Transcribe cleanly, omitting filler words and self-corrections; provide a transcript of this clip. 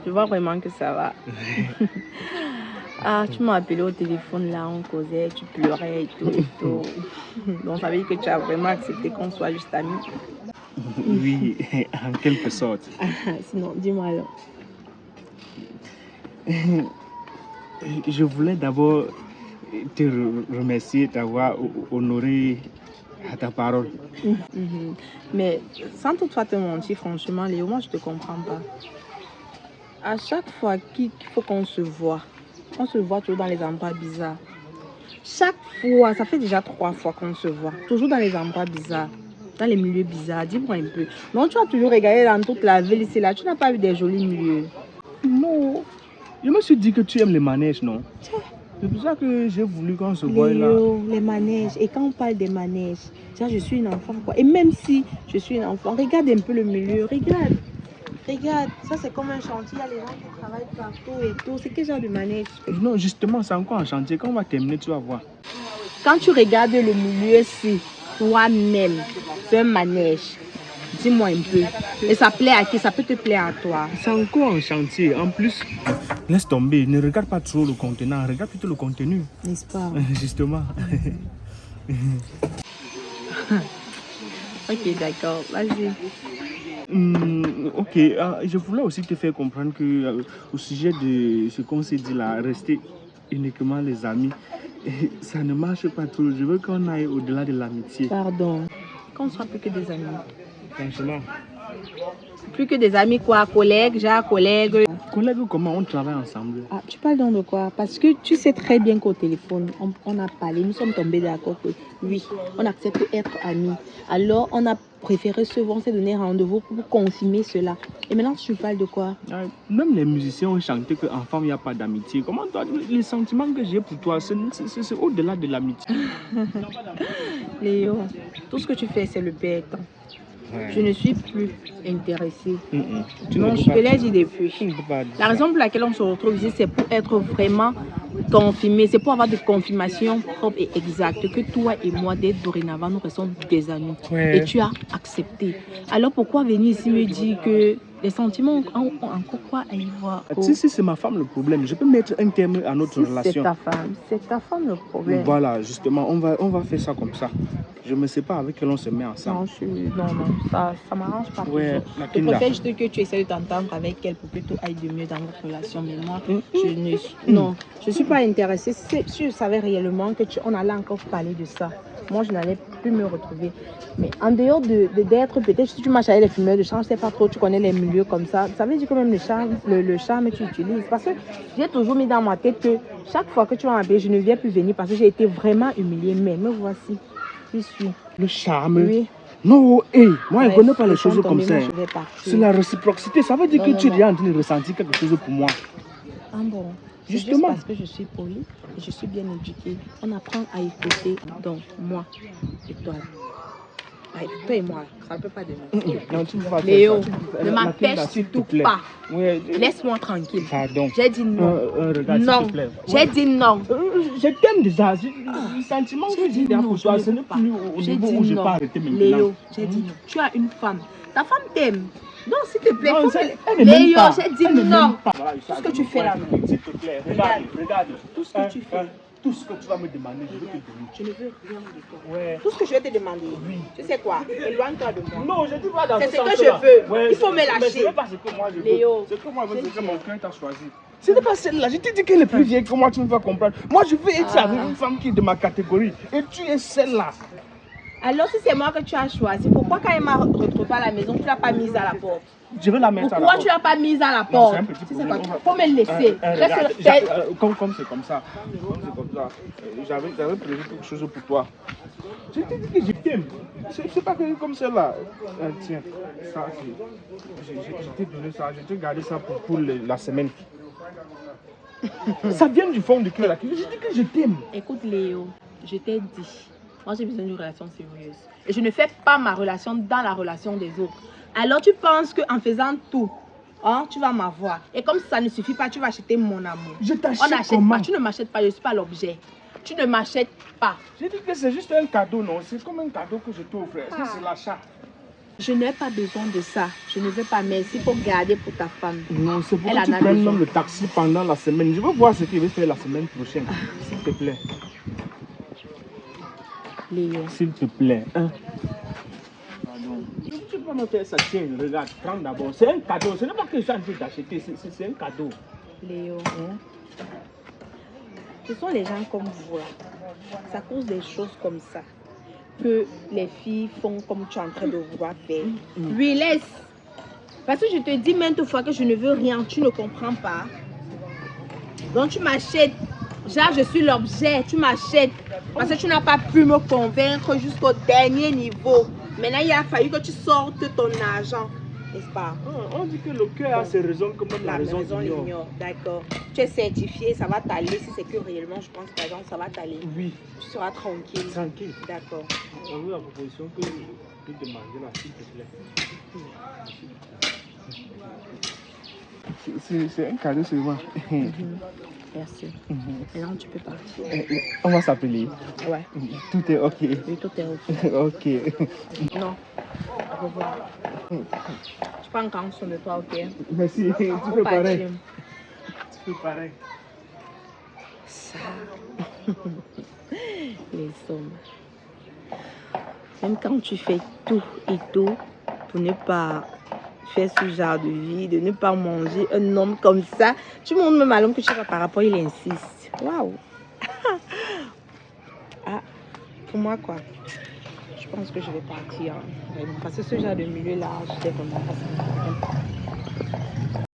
Je vois vraiment que ça va. Ah, tu m'as appelé au téléphone là, on causait, tu pleurais et tout et tout. Donc ça veut dire que tu as vraiment accepté qu'on soit juste amis. Oui, en quelque sorte. Sinon, dis-moi alors. Je voulais d'abord te remercier d'avoir honoré à ta parole. Mais sans toutefois te mentir, franchement, Léo, moi je te comprends pas. À chaque fois qu'il faut qu'on se voit, on se voit toujours dans les endroits bizarres. Chaque fois, ça fait déjà 3 fois qu'on se voit, toujours dans les endroits bizarres, dans les milieux bizarres. Dis-moi un peu. Donc tu as toujours regardé dans toute la ville ici là, tu n'as pas vu des jolis milieux. Non, je me suis dit que tu aimes les manèges, non? C'est pour ça que j'ai voulu qu'on se voie là. Les manèges. Et quand on parle des manèges, ça, je suis une enfant quoi. Et même si je suis une enfant, regarde un peu le milieu, regarde. Regarde, ça c'est comme un chantier, il y a les gens qui travaillent partout et tout. C'est quel genre de manège? Non, justement, c'est encore en chantier. Quand on va terminer, tu vas voir. Quand tu regardes le milieu-ci, toi-même, c'est un manège. Dis-moi un peu. Et ça plaît à qui? Ça peut te plaire à toi? C'est encore en chantier. En plus, laisse tomber. Ne regarde pas trop le contenant. Regarde plutôt le contenu. N'est-ce pas? Justement. Ok, d'accord. Vas-y. Ok, je voulais aussi te faire comprendre que au sujet de ce qu'on s'est dit là, rester uniquement les amis, ça ne marche pas trop. Je veux qu'on aille au-delà de l'amitié. Pardon. Qu'on ne soit plus que des amis. Franchement. Plus que des amis quoi? Collègues, genre collègues. Collègues, comment on travaille ensemble? Ah, tu parles donc de quoi? Parce que tu sais très bien qu'au téléphone, on a parlé, nous sommes tombés d'accord que oui, on accepte être amis. Alors, on a préféré se voir, on s'est donné rendez-vous pour confirmer cela. Et maintenant, tu parles de quoi? Même les musiciens ont chanté qu'en femme, il n'y a pas d'amitié. Comment toi, les sentiments que j'ai pour toi, c'est au-delà de l'amitié. Léo, tout ce que tu fais, c'est le bête. Ouais. Je ne suis plus intéressée. Non, je te l'ai dit depuis. La raison pour laquelle on se retrouve ici, c'est pour être vraiment confirmé. C'est pour avoir des confirmations propres et exactes que toi et moi, dès dorénavant, nous restons des amis. Ouais. Et tu as accepté. Alors pourquoi venir ici me dire que les sentiments ont encore quoi à y voir? Si c'est ma femme le problème, je peux mettre un terme à notre relation. C'est ta femme le problème. Voilà, justement, on va faire ça comme ça. Je ne sais pas avec quel on se met ensemble. Non, ça m'arrange pas ouais, toujours. Je préfère juste que tu essaies de t'entendre avec elle pour que tout aille de mieux dans votre relation. Mais moi, je ne suis pas intéressée. Si je savais réellement on allait encore parler de ça, moi, je n'allais plus me retrouver. Mais en dehors d'être, peut-être si tu marches avec les fumeurs de chambre, je ne sais pas trop, tu connais les milieux comme ça. Ça veut dire que même le charme, tu utilises. Parce que j'ai toujours mis dans ma tête que chaque fois que tu vas m'appeler, je ne viens plus venir parce que j'ai été vraiment humiliée. Mais me voici. Je suis. Le charme? Oui. Non, moi, je ne connais pas les choses comme ça. C'est la réciprocité. Ça veut dire que tu es déjà en train de ressentir quelque chose pour moi. Ah bon? Justement. Juste parce que je suis polie et je suis bien éduquée. On apprend à écouter. Donc, moi et toi. Toi et moi, ça ne peut pas devenir. Non, tu ne peux pas Léo, ne m'empêche surtout pas. Ouais, laisse-moi tranquille. Pardon. J'ai dit non. Regarde, non. J'ai dit non. Je t'aime déjà. Le sentiment que j'ai pour toi, ce n'est plus au niveau où je peux arrêter maintenant. Léo, j'ai dit non. Tu as une femme. Ta femme t'aime. Donc, s'il te plaît, Léo, j'ai dit non. Tout ce que tu fais là, s'il te plaît, regarde. Tout ce que tu fais. Tout ce que tu vas me demander, je vais te donner. Je ne veux rien de toi. Ouais. Tout ce que je vais te demander, oui. Tu sais quoi? Éloigne-toi de moi. Non, je dis pas dans ce ce sens-là. C'est ce que je veux. Ouais, il faut me lâcher. Mais ce n'est pas ce que moi je veux. Léo. Ce que moi je veux, c'est que mon cœur t'a choisi. Ce n'est pas celle-là. Je t'ai dit qu'elle est plus vieille que moi, tu me vas comprendre. Moi, je veux être avec une femme qui est de ma catégorie. Et tu es celle-là. Alors, si c'est moi que tu as choisi, pourquoi quand elle m'a retrouvée à la maison, tu ne l'as pas mise à la porte? Je vais la mettre à la porte. Pourquoi tu ne l'as pas mise à la porte? C'est un petit problème. Il faut me laisser. Comme c'est comme ça. J'avais prévu quelque chose pour toi. Je t'ai dit que je t'aime. C'est pas que comme celle-là. Tiens, ça, je t'ai donné ça. Je t'ai gardé ça pour la semaine. Ça vient du fond du cœur là. Je dis que je t'aime. Écoute Léo, je t'ai dit. Moi, j'ai besoin d'une relation sérieuse. Et je ne fais pas ma relation dans la relation des autres. Alors, tu penses qu'en faisant tout, tu vas m'avoir. Et comme ça ne suffit pas, tu vas acheter mon amour. Je t'achète comment? Pas. Tu ne m'achètes pas, je ne suis pas l'objet. Tu ne m'achètes pas. J'ai dit que c'est juste un cadeau, non? C'est comme un cadeau que je t'offre. C'est l'achat. Je n'ai pas besoin de ça. Je ne veux pas, merci. Il faut garder pour ta femme. Non, c'est pour Elle que tu en a prennes besoin. même le taxi pendant la semaine. Je veux voir ce qu'il veut faire la semaine prochaine. S'il te plaît. Léo. S'il te plaît. Hein? Pardon. Tu peux me faire ça. Tiens, regarde, prends d'abord. C'est un cadeau. Ce n'est pas que je suis en train d'acheter. C'est un cadeau. Léo. Hein? Ce sont les gens comme vous. Là. C'est à cause des choses comme ça que les filles font comme tu es en train de vouloir faire. Lui, laisse. Parce que je te dis maintes fois que je ne veux rien. Tu ne comprends pas. Donc tu m'achètes. Genre, je suis l'objet. Tu m'achètes. Parce que tu n'as pas pu me convaincre jusqu'au dernier niveau. Maintenant, il a fallu que tu sortes ton argent. N'est-ce pas? On dit que le cœur a ses raisons comme même la raison ignore. l'ignore. D'accord. Tu es certifié, ça va t'aller. Si c'est que réellement, je pense, par exemple, ça va t'aller. Oui. Tu seras tranquille. Tranquille. D'accord. On veut la proposition que je te demander là, s'il te plaît. C'est un cadeau seulement. Merci. Maintenant, tu peux partir. On va s'appeler. Ouais. Tout est ok. Oui, tout est ok. Ok. Non. Au revoir. Je prends grand soin de toi, ok? Merci. Tu Faut fais partir. pareil. Tu fais pareil. Ça. Les hommes. Même quand tu fais tout et tout pour ne pas faire ce genre de vie, de ne pas manger un homme comme ça, tu montres même à l'homme que tu vas par rapport, il insiste. Waouh! Ah, pour moi, quoi? Je pense que je vais partir. Hein, vraiment. Parce que ce genre de milieu-là, je sais vraiment pas ça.